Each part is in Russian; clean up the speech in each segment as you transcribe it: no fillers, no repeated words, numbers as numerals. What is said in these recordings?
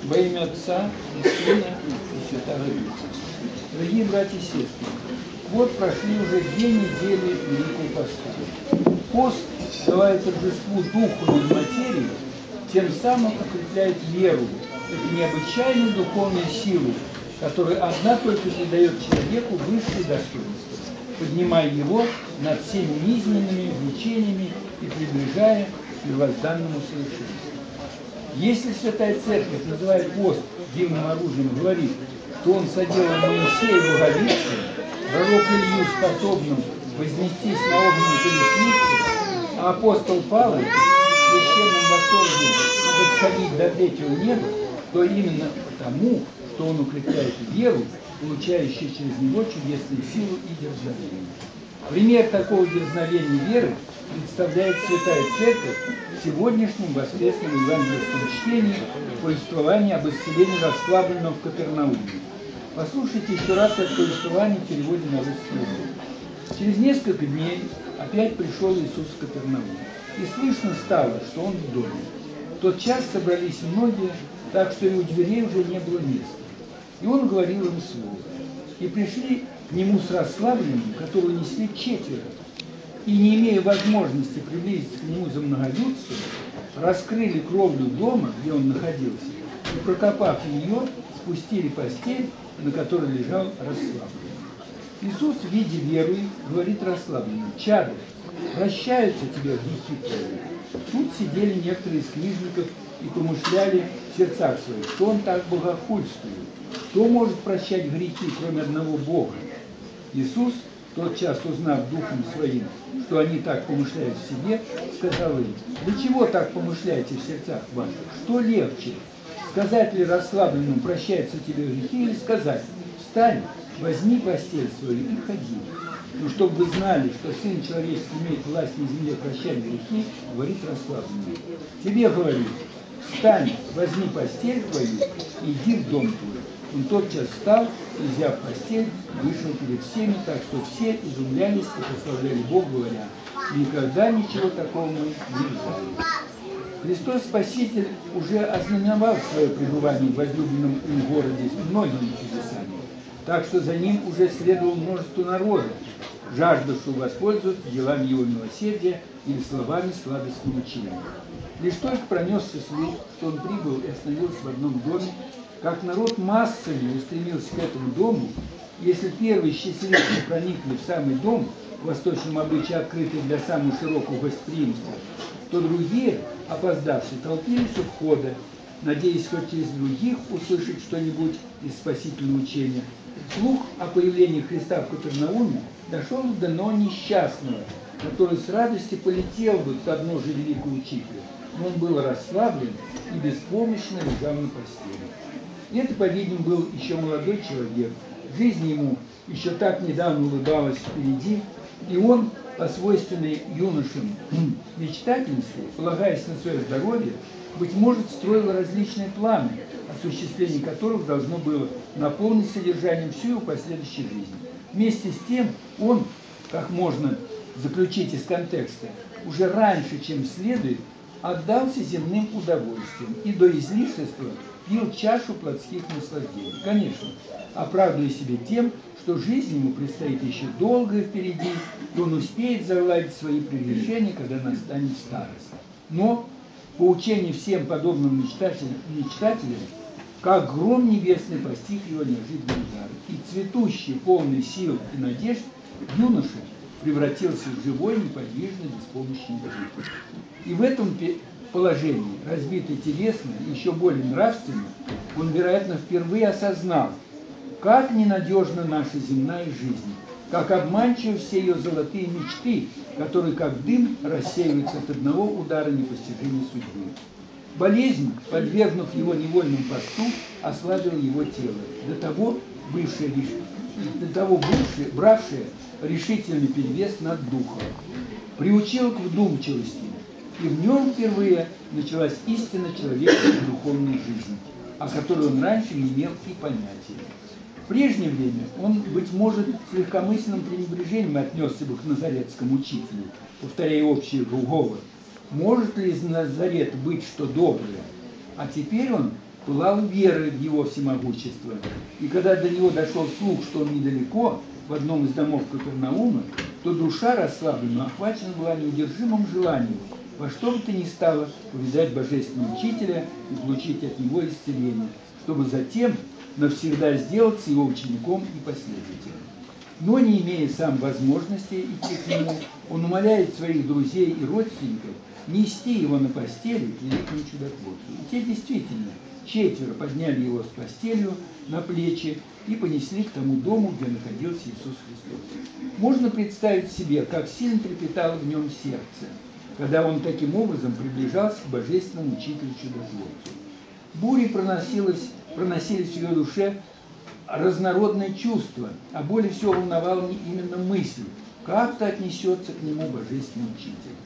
Во имя Отца и Сына и Святого Духа. Дорогие братья и сестры, вот прошли уже 2 недели Великого Поста. Пост давая торжеству духу над материей, тем самым укрепляет веру, эту необычайную духовную силу, которая одна только придает человеку высшие достоинства, поднимая его над всеми низменными влечениями и приближая к первозданному совершенству. Если Святая Церковь называет пост дивным оружием, говорит, что он соделал Моисея боголепцем, пророк Илью способным вознестись на огненной колеснице, а апостол Павел в священном восторге восходить до 3-го неба, то именно потому, что он укрепляет веру, получающую через него чудесную силу и дерзновение. Пример такого дерзновения веры представляет Святая Церковь в сегодняшнем воскресном евангельском чтении повествовании об исцелении расслабленного в Капернауме. Послушайте еще раз это повествование в переводе на русский язык. Через несколько дней опять пришел Иисус в Капернаум, и слышно стало, что Он в доме. В тот час собрались многие, так что и у дверей уже не было места. И Он говорил им слово. И пришли к Нему с расслабленным, которого несли 4, и, не имея возможности приблизиться к Нему за многолюдством, раскрыли кровлю дома, где Он находился, и, прокопав ее, спустили постель, на которой лежал расслабленный. Иисус, видя веру их, говорит расслабленным: «Чадо, прощаются тебе грехи твои». Тут сидели некоторые из книжников и помышляли в сердцах своих, что Он так богохульствует. Кто может прощать грехи, кроме одного Бога? Иисус, тотчас узнав духом своим, что они так помышляют в себе, сказал им: «Вы чего так помышляете в сердцах ваших? Что легче? Сказать ли расслабленному: прощаются тебе грехи, или сказать: встань, возьми постель свою и ходи? Но чтобы вы знали, что Сын Человеческий имеет власть на земле прощать грехи, говорит расслабленному: тебе говорю, встань, возьми постель твою и иди в дом твой». Он тотчас встал и, взяв постель, вышел перед всеми, так что все изумлялись и прославляли Бога, говоря: никогда ничего такого мы не видали. Христос Спаситель уже ознаменовал свое пребывание в возлюбленном им городе с многими чудесами, так что за ним уже следовало множество народа, жаждавшего воспользоваться делами его милосердия или словами сладостного учения. Лишь только пронесся слух, что он прибыл и остановился в одном доме, как народ массами устремился к этому дому. Если первые счастливцы проникли в самый дом, в восточном обычае открытый для самого широкого гостеприимства, то другие, опоздавшие, толпились у входа, надеясь хоть через других услышать что-нибудь из спасительного учения. Слух о появлении Христа в Капернауме дошел до одного несчастного, который с радостью полетел бы к подножию великого учителя, но он был расслаблен и беспомощно лежал на постели. И это, по-видимому, был еще молодой человек. Жизнь ему еще так недавно улыбалась впереди, и он, по свойственной юношам мечтательности, полагаясь на свое здоровье, быть может, строил различные планы, осуществление которых должно было наполнить содержанием всю его последующую жизнь. Вместе с тем он, как можно заключить из контекста, уже раньше, чем следует, отдался земным удовольствиям и до излишества пил чашу плотских наслаждений. Конечно, оправдывая себе тем, что жизнь ему предстоит еще долго впереди, и он успеет загладить свои прегрешения, когда настанет старость. Но, по учению всем подобным мечтателям, как гром небесный постиг его неожиданный удар, и цветущий, полный сил и надежд, юноша превратился в живой, неподвижный, беспомощный труп. И в этом положении, разбитый телесно, еще более нравственно, он, вероятно, впервые осознал, как ненадежна наша земная жизнь, как обманчивы все ее золотые мечты, которые как дым рассеиваются от одного удара непостижимой судьбы. Болезнь, подвергнув его невольному посту, ослабила его тело, до того бравшее решительный перевес над духом, приучил к вдумчивости, и в нем впервые началась истинно человеческая духовная жизнь, о которой он раньше не имел и понятия. В прежнее время он, быть может, с легкомысленным пренебрежением отнесся бы к назаретскому учителю, повторяя общий говор: может ли из Назарета быть что доброе? а теперь он пылал верой в его всемогущество. И когда до него дошел слух, что он недалеко, в одном из домов Капернаума, то душа расслаблена, охвачена была неудержимым желанием во что бы то ни стало повидать Божественного Учителя и получить от него исцеление, чтобы затем навсегда сделаться его учеником и последователем. Но не имея сам возможности идти к нему, он умоляет своих друзей и родственников нести его на постели к великому чудотворцу. И те действительно 4 подняли его с постелью на плечи и понесли к тому дому, где находился Иисус Христос. Можно представить себе, как сильно трепетало в нем сердце, когда он таким образом приближался к Божественному Учителю-Чудотворцу. Бури проносились в ее душе разнородные чувства, а более всего волновала именно мысль, как-то отнесется к нему Божественный Учитель.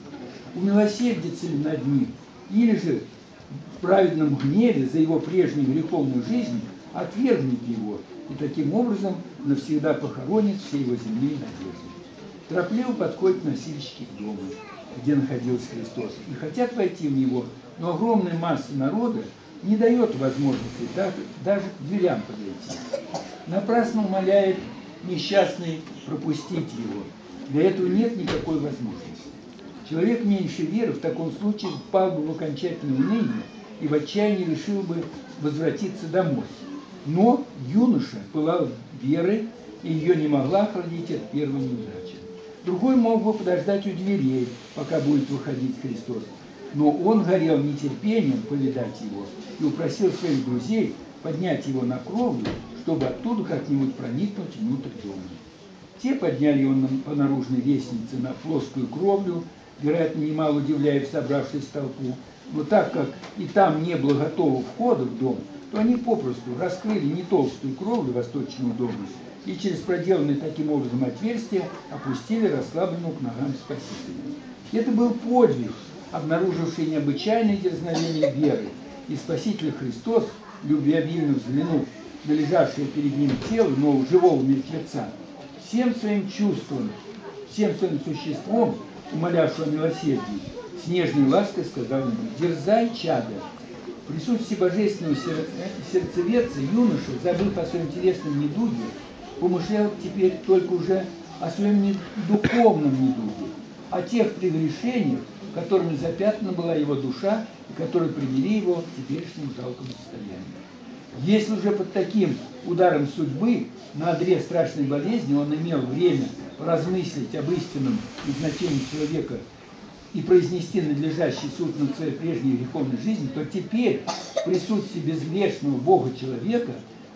Умилосердится ли над ним, или же в праведном гневе за его прежнюю греховную жизнь отвергнет его и таким образом навсегда похоронит все его земные надежды. Торопливо подходят носильщики к дому, где находился Христос, и хотят войти в него, но огромная масса народа не дает возможности даже к дверям подойти. Напрасно умоляет несчастный пропустить его. Для этого нет никакой возможности. Человек меньше веры в таком случае впал бы в окончательное уныние и в отчаянии решил бы возвратиться домой. Но юноша пылал верой, и ее не могла охладить от первой неудачи. Другой мог бы подождать у дверей, пока будет выходить Христос. Но он горел нетерпением повидать его и упросил своих друзей поднять его на кровлю, чтобы оттуда как-нибудь проникнуть внутрь дома. Те подняли его по наружной лестнице на плоскую кровлю, вероятно, немало удивляя собравшуюся толпу, но так как и там не было готового входа в дом, то они попросту раскрыли не толстую кровлю восточного дома и через проделанное таким образом отверстие опустили расслабленного к ногам Спасителя. Это был подвиг, обнаруживший необычайное дерзновение веры, и Спаситель Христос, любвеобильно взглянув на лежавшее перед ним тело, но живого мертвеца, всем своим чувством, всем своим существом, умолявшего о милосердии, с нежной лаской сказал ему: «Дерзай, чадо». В присутствии божественного сердцеведца юноша, забыв о своем телесном недуге, помышлял теперь только уже о своем духовном недуге, о тех прегрешениях, которыми запятнана была его душа и которые привели его к теперешнему жалкому состоянию. Если уже под таким ударом судьбы, на одре страшной болезни, он имел время поразмыслить об истинном назначении человека и произнести надлежащий суд над своей прежней греховной жизнью, то теперь, в присутствии безгрешного Бога-человека,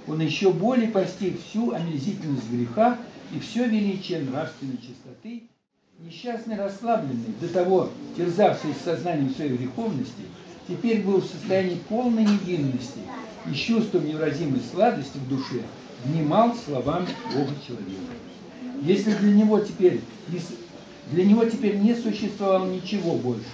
он еще более постиг всю омерзительность греха и все величие нравственной чистоты. Несчастный, расслабленный, до того терзавший сознанием своей греховности, теперь был в состоянии полной невинности и с чувством невыразимой сладости в душе внимал словам Бога-человека. Если для него теперь не существовало ничего больше,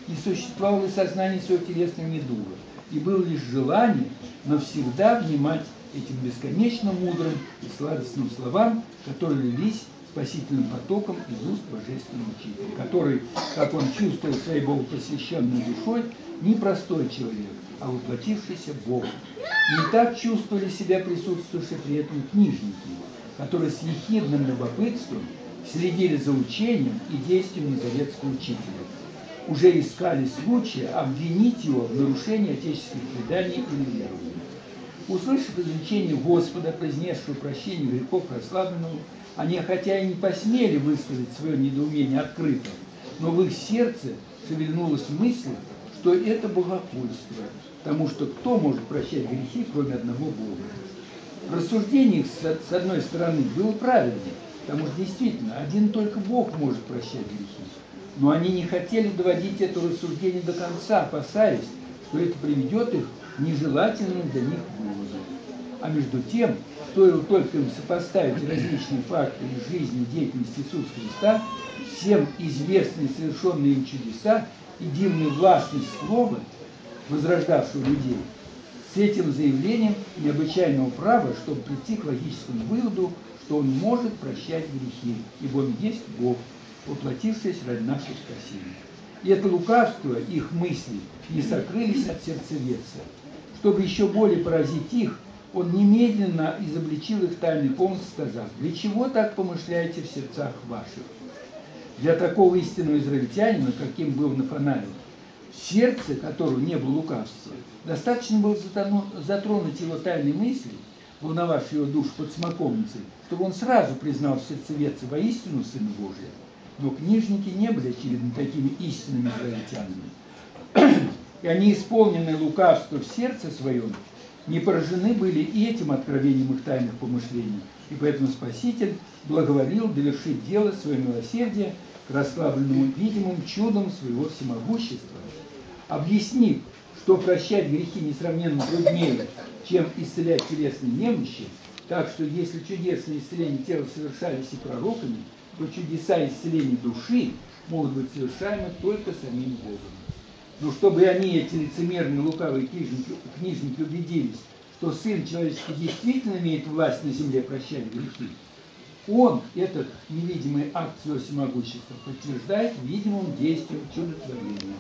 не существовало и сознание своего телесного недуга, и было лишь желание навсегда внимать этим бесконечно мудрым и сладостным словам, которые лились спасительным потоком из уст Божественного Учителя, который, как он чувствовал своей богопросвященной душой, не простой человек, а воплотившийся Бог. Не так чувствовали себя присутствующие при этом книжники, которые с ехидным любопытством следили за учением и действием назаветского учителя. Уже искали случая обвинить его в нарушении отеческих преданий или верований. Услышав изречение Господа, произнесшего прощение грехов расслабленному, они, хотя и не посмели высказать свое недоумение открыто, но в их сердце шевельнулась мысль, что это богохульство, потому что кто может прощать грехи, кроме одного Бога? Рассуждение их, с одной стороны, было правильным, потому что действительно один только Бог может прощать грехи. Но они не хотели доводить это рассуждение до конца, опасаясь, что это приведет их к нежелательному для них выводу. А между тем, стоило только им сопоставить различные факты из жизни и деятельности Иисуса Христа, всем известные совершенные им чудеса и дивную властность слова, возрождавшего людей, с этим заявлением необычайного права, чтобы прийти к логическому выводу, что он может прощать грехи, ибо он есть Бог, воплотившись ради нашего спасения. И это лукавство их мыслей не сокрылись от сердцеведца. Чтобы еще более поразить их, он немедленно изобличил их тайный помысл, сказав: «Для чего так помышляете в сердцах ваших?» Для такого истинного израильтянина, каким был Нафанаил, в сердце которого не было лукавства, достаточно было затронуть его тайные мысли, волновавшие его душу под смоковницей, чтобы он сразу признал в сердцеведце воистину Сына Божия. Но книжники не были, очевидно, такими истинными израильтянами. И они, исполненные лукавства в сердце своем, не поражены были и этим откровением их тайных помышлений. И поэтому Спаситель благоволил довершить дело своего милосердия к расслабленному видимым чудом своего всемогущества, объяснив, что прощать грехи несравненно труднее, чем исцелять телесные немощи, так что если чудесные исцеления тела совершались и пророками, то чудеса исцеления души могут быть совершаемы только самим Богом. Но чтобы они, эти лицемерные лукавые книжники, убедились, что Сын Человеческий действительно имеет власть на земле прощать грехи, Он, этот невидимый акт своего всемогущества, подтверждает видимым действием чудотворения.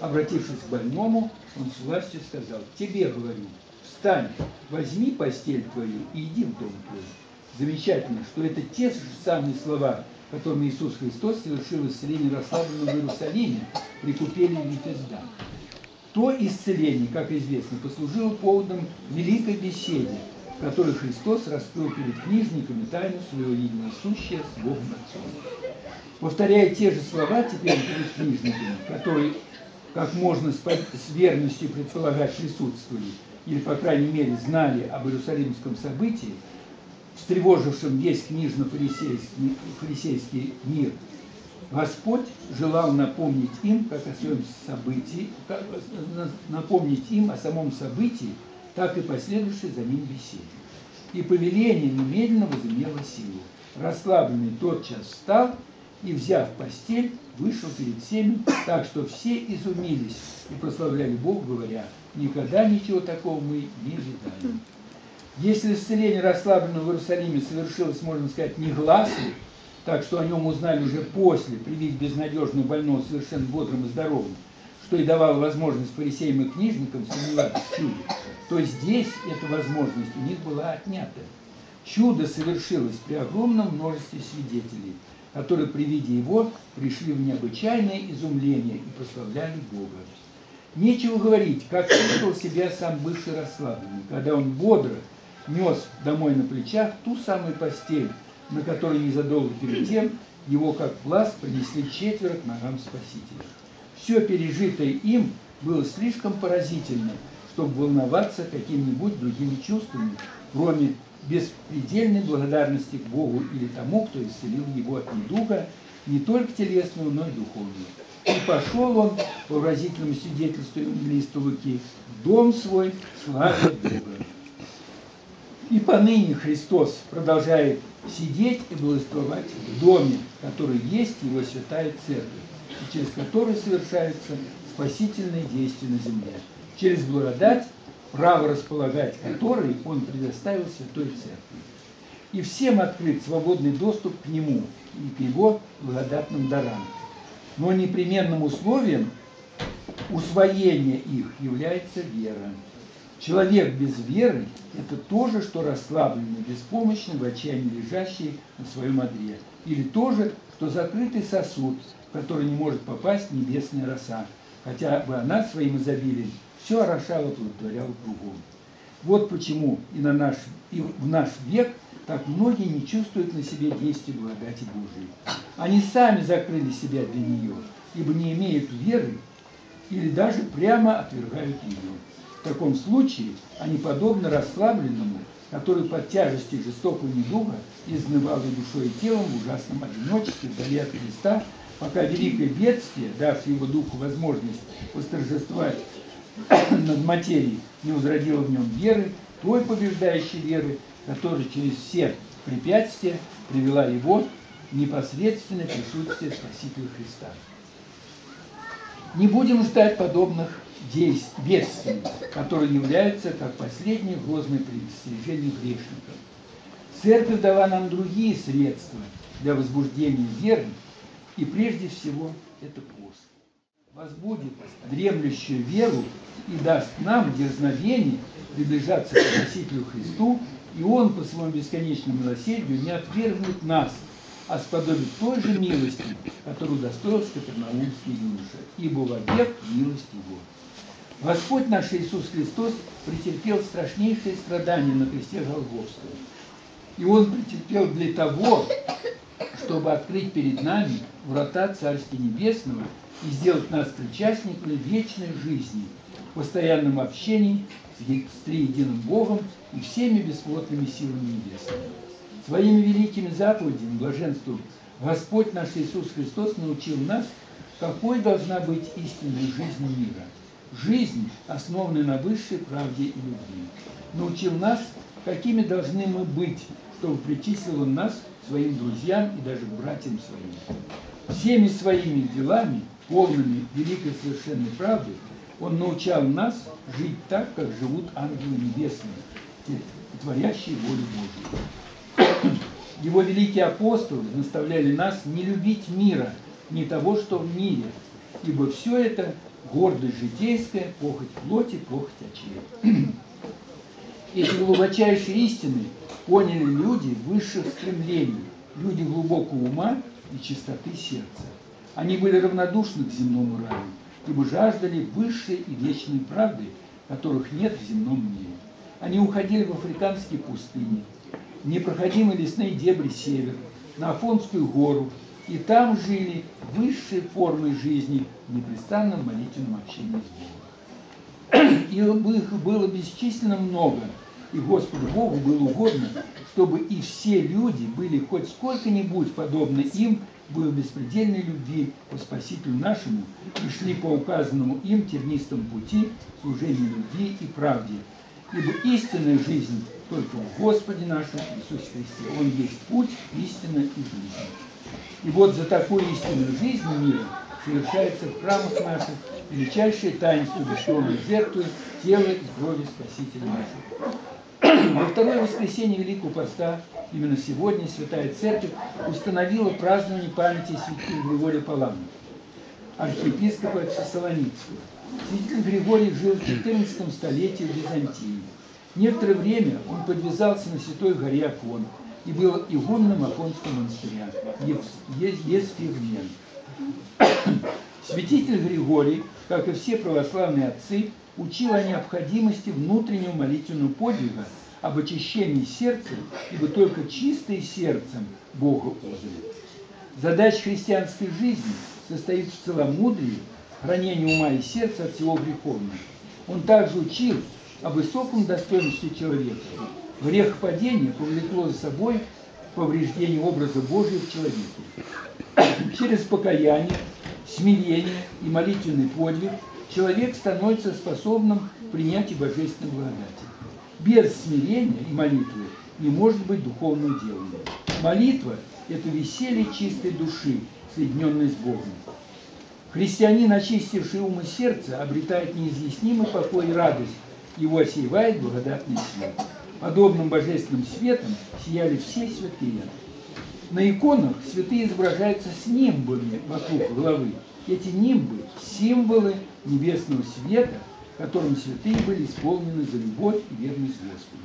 Обратившись к больному, он с властью сказал: «Тебе говорю, встань, возьми постель твою и иди в дом твой». Замечательно, что это те же самые слова, которыми Иисус Христос совершил исцеление расслабленного в Иерусалиме при купели Вифезда. То исцеление, как известно, послужило поводом великой беседе, в которой Христос раскрыл перед книжниками тайну своего единосущия с Богом Отцом. Повторяя те же слова теперь перед книжниками, которые, как можно с верностью предполагать, присутствовали, или, по крайней мере, знали об Иерусалимском событии, встревожившем весь книжно-фарисейский мир, Господь желал напомнить им, о самом событии, так и последующей за ним беседе. И повеление немедленно возымело силу. Расслабленный тотчас встал и, взяв постель, вышел перед всеми, так что все изумились и прославляли Бога, говоря: «Никогда ничего такого мы не видали». Если исцеление расслабленного в Иерусалиме совершилось, можно сказать, негласно, так что о нем узнали уже после, при виде безнадежного больного совершенно бодрым и здоровым, что и давало возможность фарисеям и книжникам сомневаться в чуде, то здесь эта возможность у них была отнята. Чудо совершилось при огромном множестве свидетелей, которые при виде его пришли в необычайное изумление и прославляли Бога. Нечего говорить, как чувствовал себя сам бывший расслабленный, когда он бодро нес домой на плечах ту самую постель, на которой незадолго перед тем его, как пласт, принесли 4 к ногам Спасителя. Все пережитое им было слишком поразительно, чтобы волноваться какими-нибудь другими чувствами, кроме беспредельной благодарности к Богу или тому, кто исцелил его от недуга, не только телесную, но и духовную. И пошел он, по выразительному свидетельству евангелиста Луки, в дом свой славить Бога. И поныне Христос продолжает сидеть и благословлять в доме, который есть его святая церковь, и через который совершаются спасительные действия на земле, через благодать, право располагать которой он предоставил святой церкви. И всем открыт свободный доступ к нему и к его благодатным дарам. Но непременным условием усвоения их является вера. Человек без веры – это то же, что расслабленный, беспомощный, в отчаянии лежащий на своем одре. Или то же, что закрытый сосуд, в который не может попасть небесная роса, хотя бы она своим изобилием все орошала, плодотворяла кругом. Вот почему и в наш век так многие не чувствуют на себе действия благодати Божией. Они сами закрыли себя для нее, ибо не имеют веры или даже прямо отвергают ее. В таком случае они подобны расслабленному, который под тяжестью жестокого недуга изнывал и душой, и телом в ужасном одиночестве вдали от Христа, пока великое бедствие, давшее его духу возможность восторжествовать над материей, не возродило в нем веры, той побеждающей веры, которая через все препятствия привела его в непосредственное присутствие Спасителя Христа. Не будем ждать подобных бедствий, которые являются как последнее грозное предостережение грешников. Церковь дала нам другие средства для возбуждения веры, и прежде всего это пост. возбудит дремлющую веру и даст нам дерзновение приближаться к Спасителю Христу, и Он по своему бесконечному милосердию не отвергнет нас, а сподобит той же милости, которую достоился капернаумский юноша, ибо вовек милость Его. Господь наш Иисус Христос претерпел страшнейшие страдания на кресте Голгофском. И Он претерпел для того, чтобы открыть перед нами врата Царствия Небесного и сделать нас причастниками вечной жизни, в постоянном общении с триединым Богом и всеми бесплотными силами небесными. Своими великими заповедями, блаженством, Господь наш Иисус Христос научил нас, какой должна быть истинная жизнь мира. Жизнь, основанная на высшей правде и любви. Научил нас, какими должны мы быть, чтобы причислил Он нас своим друзьям и даже братьям своим. Всеми своими делами, полными великой совершенной правды, Он научал нас жить так, как живут ангелы небесные, творящие волю Божию. Его великие апостолы наставляли нас не любить мира, не того, что в мире, ибо все это гордость житейская, похоть плоти, похоть очей. Эти глубочайшие истины поняли люди высших стремлений, люди глубокого ума и чистоты сердца. Они были равнодушны к земному раю, ибо жаждали высшей и вечной правды, которых нет в земном мире. Они уходили в африканские пустыни, в непроходимые лесные дебри север, на Афонскую гору, и там жили высшей формой жизни в непрестанном молитвенном общении с Богом. И их было бесчисленно много, и Господу Богу было угодно, чтобы и все люди были хоть сколько-нибудь подобны им в их беспредельной любви по Спасителю нашему и шли по указанному им тернистому пути служения любви и правде. Ибо истинная жизнь только в Господе нашем Иисусе Христе. Он есть путь, истина и жизнь. И вот за такую истинную жизнь мира совершается в храмах наших величайшее таинство душевной жертвы тела и крови Спасителя нашего. Во второе воскресенье Великого Поста, именно сегодня, Святая Церковь установила празднование памяти святителя Григория Паламы, архиепископа Фессалоникского. Святитель Григорий жил в 14 столетии в Византии. Некоторое время он подвязался на Святой горе Афон и был игуменом Афонского монастыря Есфигмен. Святитель Григорий, как и все православные отцы, учил о необходимости внутреннего молитвенного подвига, об очищении сердца, ибо только чистое сердцем Бога узрит. Задача христианской жизни состоит в целомудрии, хранении ума и сердца от всего греховного. Он также учил о высоком достоинстве человека. Грехопадение повлекло за собой повреждение образа Божия в человеке. Через покаяние, смирение и молитвенный подвиг человек становится способным принять и божественную благодать. Без смирения и молитвы не может быть духовного делания. Молитва – это веселье чистой души, соединенной с Богом. Христианин, очистивший ум и сердце, обретает неизъяснимый покой и радость, его осеивает благодатный свет. Подобным божественным светом сияли все святые. На иконах святые изображаются с нимбами вокруг головы. Эти нимбы – символы небесного света, которым святые были исполнены за любовь и верность Господу.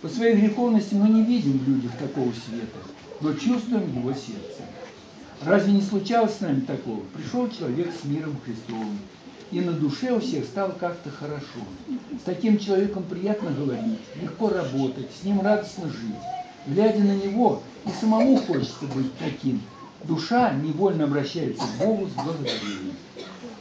По своей греховности мы не видим в людях такого света, но чувствуем его сердце. Разве не случалось с нами такого? Пришел человек с миром Христовым, и на душе у всех стало как-то хорошо. С таким человеком приятно говорить, легко работать, с ним радостно жить. Глядя на него, и самому хочется быть таким. Душа невольно обращается к Богу с благодарением.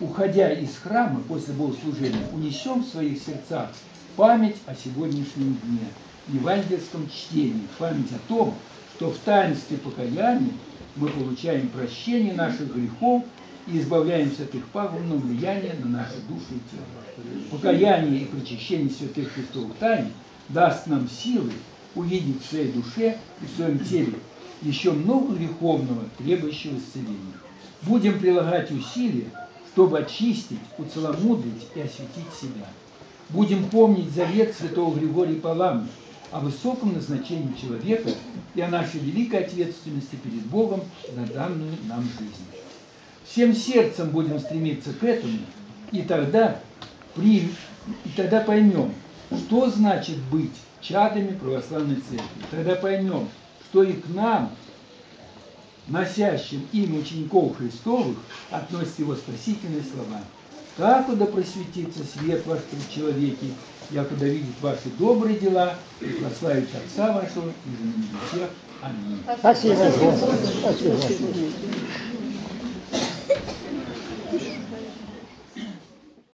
Уходя из храма после богослужения, унесем в своих сердцах память о сегодняшнем дне, евангельском чтении, память о том, что в таинстве покаяния мы получаем прощение наших грехов и избавляемся от их пагубного влияния на наши души и тело. Покаяние и причащение святых Христовых тайн даст нам силы увидеть в своей душе и в своем теле еще много греховного, требующего исцеления. Будем прилагать усилия, чтобы очистить, уцеломудрить и осветить себя. Будем помнить завет святого Григория Паламы о высоком назначении человека и о нашей великой ответственности перед Богом за данную нам жизнь. Всем сердцем будем стремиться к этому, и тогда поймем, что значит быть чадами православной церкви. Тогда поймем, что и к нам, носящим имя учеников Христовых, относятся его спасительные слова. «Как да просветится свет ваш пред человеки, якуда видит ваши добрые дела, и прославит Отца вашего, и же на небесах. Аминь». Спасибо. Спасибо.